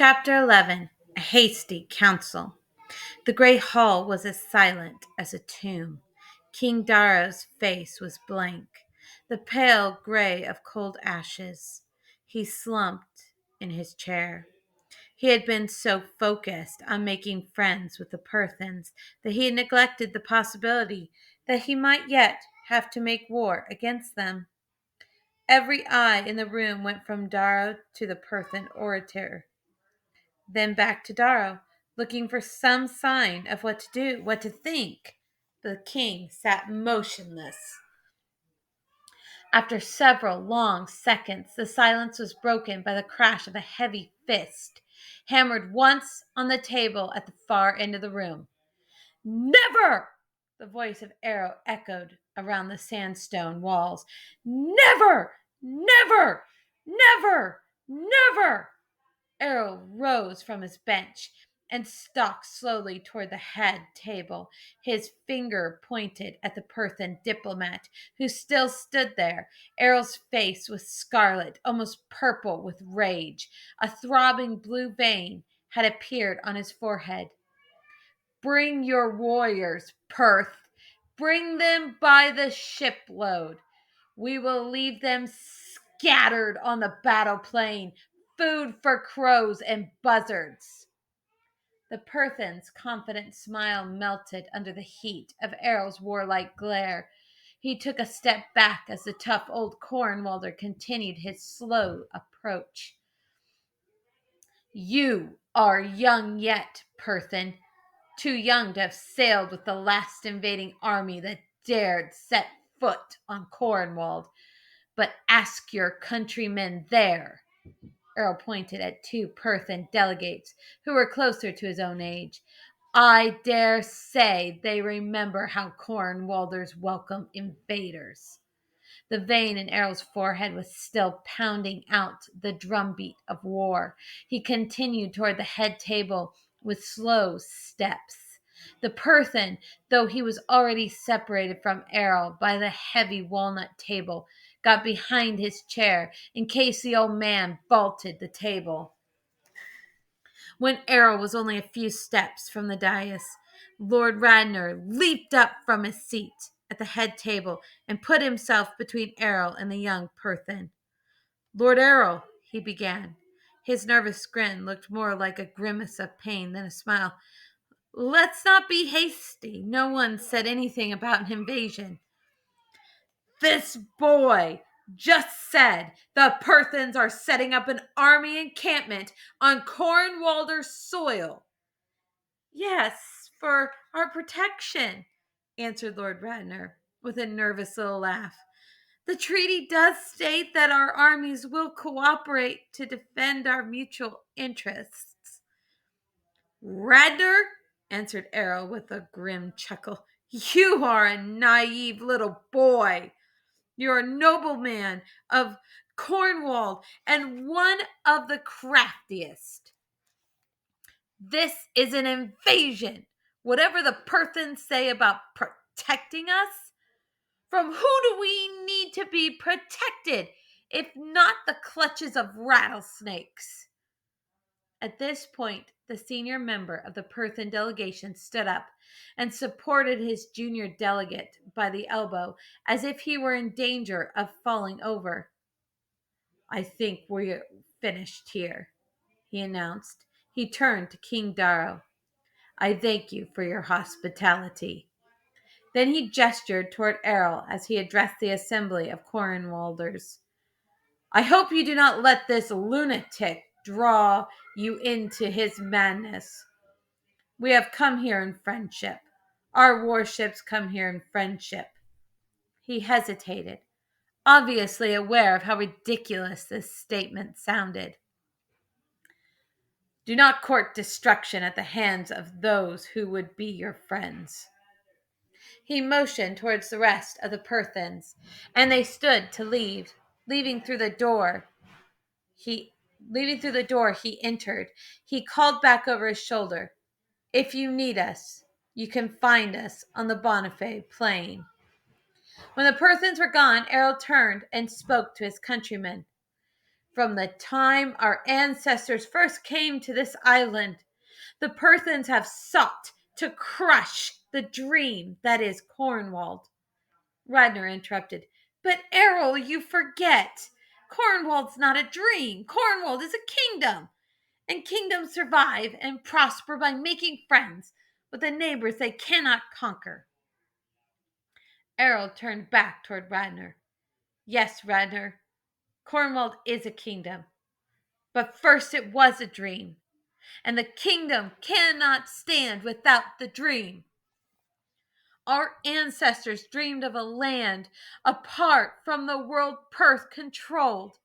Chapter 11. A Hasty Council. The great hall was as silent as a tomb. King Darrow's face was blank, the pale gray of cold ashes. He slumped in his chair. He had been so focused on making friends with the Perthens that he had neglected the possibility that he might yet have to make war against them. Every eye in the room went from Darrow to the Perthen orator, then back to Darrow, looking for some sign of what to do, what to think. The king sat motionless. After several long seconds, the silence was broken by the crash of a heavy fist, hammered once on the table at the far end of the room. "Never!" The voice of Arrol echoed around the sandstone walls. "Never! Never! Never! Never!" Arrol rose from his bench and stalked slowly toward the head table, his finger pointed at the Perthen diplomat, who still stood there. Arrol's face was scarlet, almost purple with rage. A throbbing blue vein had appeared on his forehead. "Bring your warriors, Perth. Bring them by the shipload. We will leave them scattered on the battle plain, food for crows and buzzards." The Perthen's confident smile melted under the heat of Arrol's warlike glare. He took a step back as the tough old Cornwalder continued his slow approach. "You are young yet, Perthen, too young to have sailed with the last invading army that dared set foot on Cornwal. But ask your countrymen there." Arrol pointed at two Perthen delegates who were closer to his own age. "I dare say they remember how Cornwalders welcome invaders." The vein in Arrol's forehead was still pounding out the drumbeat of war. He continued toward the head table with slow steps. The Perthen, though he was already separated from Arrol by the heavy walnut table, got behind his chair in case the old man vaulted the table. When Arrol was only a few steps from the dais, Lord Radnor leaped up from his seat at the head table and put himself between Arrol and the young Perthen. "Lord Arrol," he began. His nervous grin looked more like a grimace of pain than a smile. "Let's not be hasty. No one said anything about an invasion." "This boy just said the Perthens are setting up an army encampment on Cornwalder soil." "Yes, for our protection," answered Lord Radnor with a nervous little laugh. "The treaty does state that our armies will cooperate to defend our mutual interests." "Radnor," answered Arrol with a grim chuckle, "you are a naive little boy. You're a nobleman of Cornwall and one of the craftiest. This is an invasion. Whatever the Perthens say about protecting us, from who do we need to be protected if not the clutches of rattlesnakes?" At this point, the senior member of the Perthen delegation stood up and supported his junior delegate by the elbow as if he were in danger of falling over. "I think we're finished here," he announced. He turned to King Darrow. "I thank you for your hospitality." Then he gestured toward Arrol as he addressed the assembly of Cornwalders. "I hope you do not let this lunatic draw you into his madness. We have come here in friendship. Our warships come here in friendship." He hesitated, obviously aware of how ridiculous this statement sounded. "Do not court destruction at the hands of those who would be your friends." He motioned towards the rest of the Perthens, and they stood to leave. Leaving through the door he entered. He called back over his shoulder, "If you need us, you can find us on the Bonifay plain." When the Perthens were gone, Arrol turned and spoke to his countrymen. From the time our ancestors first came to this island, the Perthens have sought to crush the dream that is Cornwall. Radnor interrupted. But Arrol, you forget. Cornwall's not a dream. Cornwall is a kingdom. And kingdoms survive and prosper by making friends with the neighbors they cannot conquer. Arrol turned back toward Radnor. Yes, Radnor, Cornwall is a kingdom. But first it was a dream. And the kingdom cannot stand without the dream. Our ancestors dreamed of a land apart from the world Perth controlled,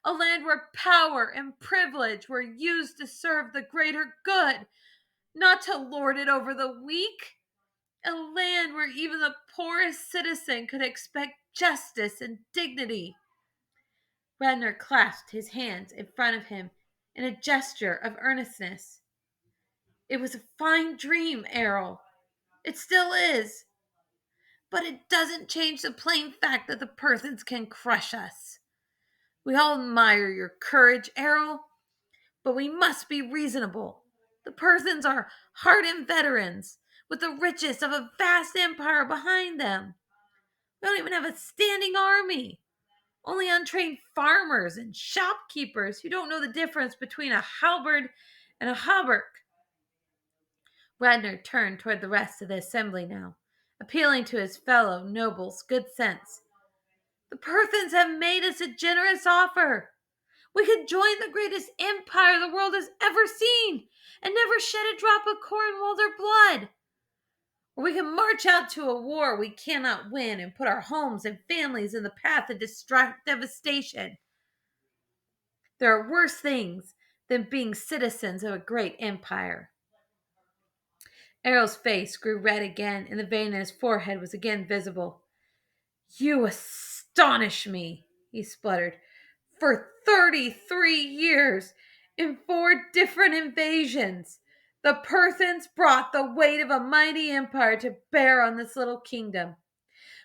a land where power and privilege were used to serve the greater good, not to lord it over the weak, a land where even the poorest citizen could expect justice and dignity. Radnor clasped his hands in front of him in a gesture of earnestness. It was a fine dream, Arrol. It still is. But it doesn't change the plain fact that the Perthens can crush us. We all admire your courage, Arrol, but we must be reasonable. The Perthens are hardened veterans with the riches of a vast empire behind them. We don't even have a standing army. Only untrained farmers and shopkeepers who don't know the difference between a halberd and a hauberk. Radnor turned toward the rest of the assembly now, appealing to his fellow nobles' good sense. The Perthens have made us a generous offer. We could join the greatest empire the world has ever seen and never shed a drop of Cornwalder blood. Or we can march out to a war we cannot win and put our homes and families in the path of devastation. There are worse things than being citizens of a great empire. Arrol's face grew red again, and the vein in his forehead was again visible. You astonish me, he spluttered. For 33 years, in 4 different invasions, the Perthens brought the weight of a mighty empire to bear on this little kingdom.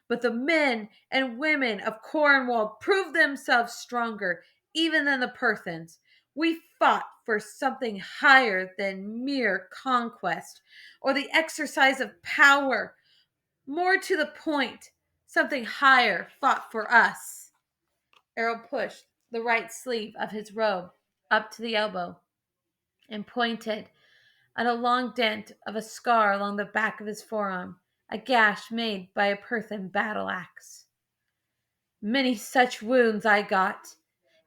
But the men and women of Cornwall proved themselves stronger even than the Perthens. We fought for something higher than mere conquest or the exercise of power. More to the point, something higher fought for us. Arrol pushed the right sleeve of his robe up to the elbow and pointed at a long dent of a scar along the back of his forearm, a gash made by a Perthen battle axe. Many such wounds I got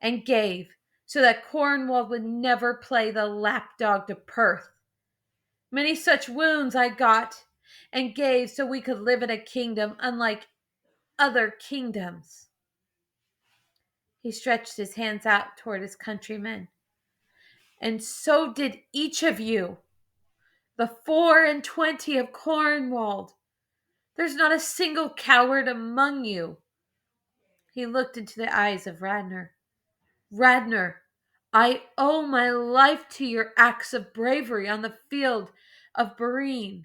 and gave so that Cornwall would never play the lapdog to Perth. Many such wounds I got and gave so we could live in a kingdom unlike other kingdoms. He stretched his hands out toward his countrymen. And so did each of you, the 24 of Cornwall. There's not a single coward among you. He looked into the eyes of Radnor. Radnor, I owe my life to your acts of bravery on the field of Perin.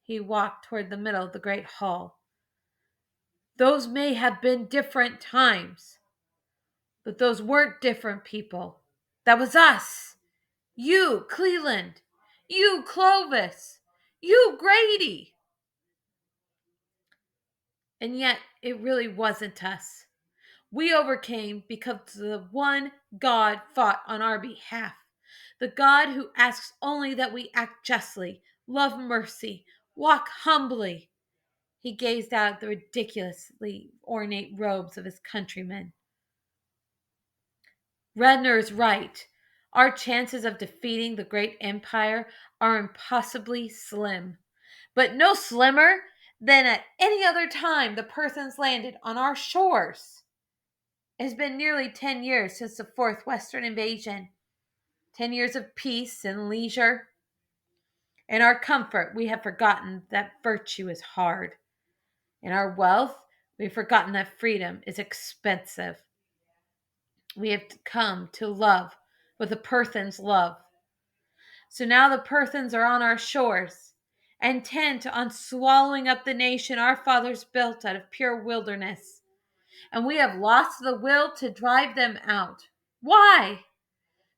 He walked toward the middle of the great hall. Those may have been different times, but those weren't different people. That was us. You, Cleland. You, Clovis. You, Grady. And yet, it really wasn't us. We overcame because the one God fought on our behalf. The God who asks only that we act justly, love mercy, walk humbly. He gazed out at the ridiculously ornate robes of his countrymen. Radnor is right. Our chances of defeating the great empire are impossibly slim. But no slimmer than at any other time the Perthens landed on our shores. It has been nearly 10 years since the fourth Western invasion. 10 years of peace and leisure. In our comfort, we have forgotten that virtue is hard. In our wealth, we have forgotten that freedom is expensive. We have come to love what the Perthens love. So now the Perthens are on our shores, intent on swallowing up the nation our fathers built out of pure wilderness. and we have lost the will to drive them out. Why?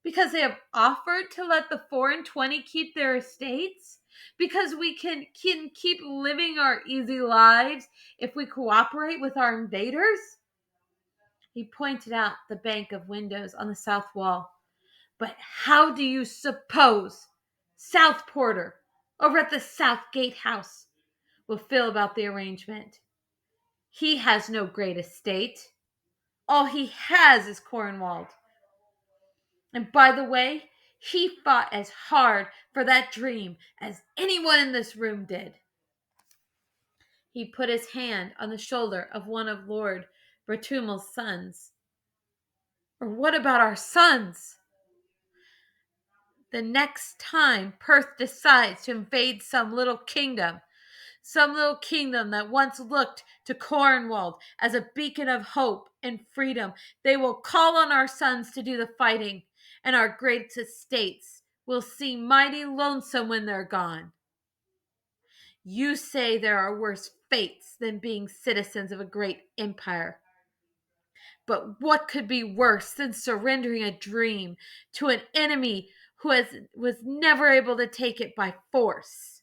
Because they have offered to let the 4 and 20 keep their estates? Because we can keep living our easy lives if we cooperate with our invaders? He pointed out the bank of windows on the south wall. But how do you suppose South Porter, over at the South Gate House, will feel about the arrangement? He has no great estate. All he has is Cornwal. And by the way, he fought as hard for that dream as anyone in this room did. He put his hand on the shoulder of one of Lord Bertumel's sons. Or what about our sons? The next time Perth decides to invade some little kingdom that once looked to Cornwall as a beacon of hope and freedom, they will call on our sons to do the fighting, and our great estates will seem mighty lonesome when they're gone. You say there are worse fates than being citizens of a great empire. But what could be worse than surrendering a dream to an enemy who was never able to take it by force?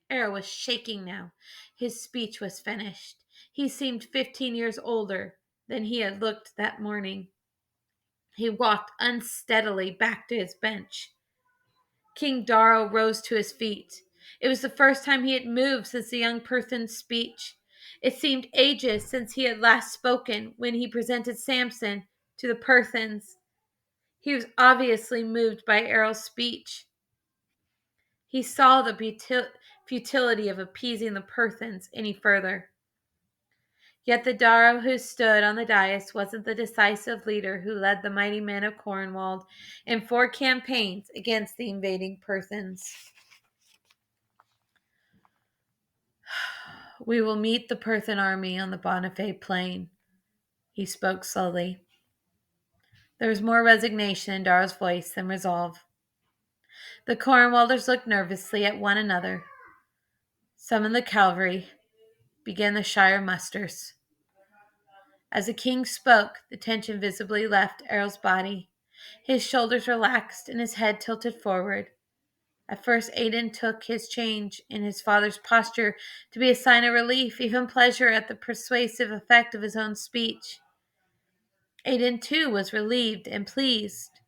Arrol was shaking now. His speech was finished. He seemed 15 years older than he had looked that morning. He walked unsteadily back to his bench. King Darrow rose to his feet. It was the first time he had moved since the young person's speech. It seemed ages since he had last spoken when he presented Samson to the Perthens. He was obviously moved by Arrol's speech. He saw the futility of appeasing the Perthens any further. Yet the Darrow who stood on the dais wasn't the decisive leader who led the mighty men of Cornwall in 4 campaigns against the invading Perthens. We will meet the Perthen army on the Bonifay plain, he spoke slowly. There was more resignation in Darrow's voice than resolve. The Cornwallers looked nervously at one another. Summon the cavalry. Began the shire musters. As the king spoke, the tension visibly left Arrol's body. His shoulders relaxed and his head tilted forward. At first, Aidan took his change in his father's posture to be a sign of relief, even pleasure at the persuasive effect of his own speech. Aidan, too, was relieved and pleased.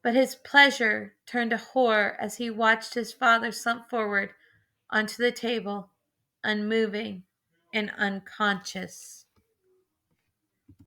But his pleasure turned to horror as he watched his father slump forward onto the table, unmoving and unconscious.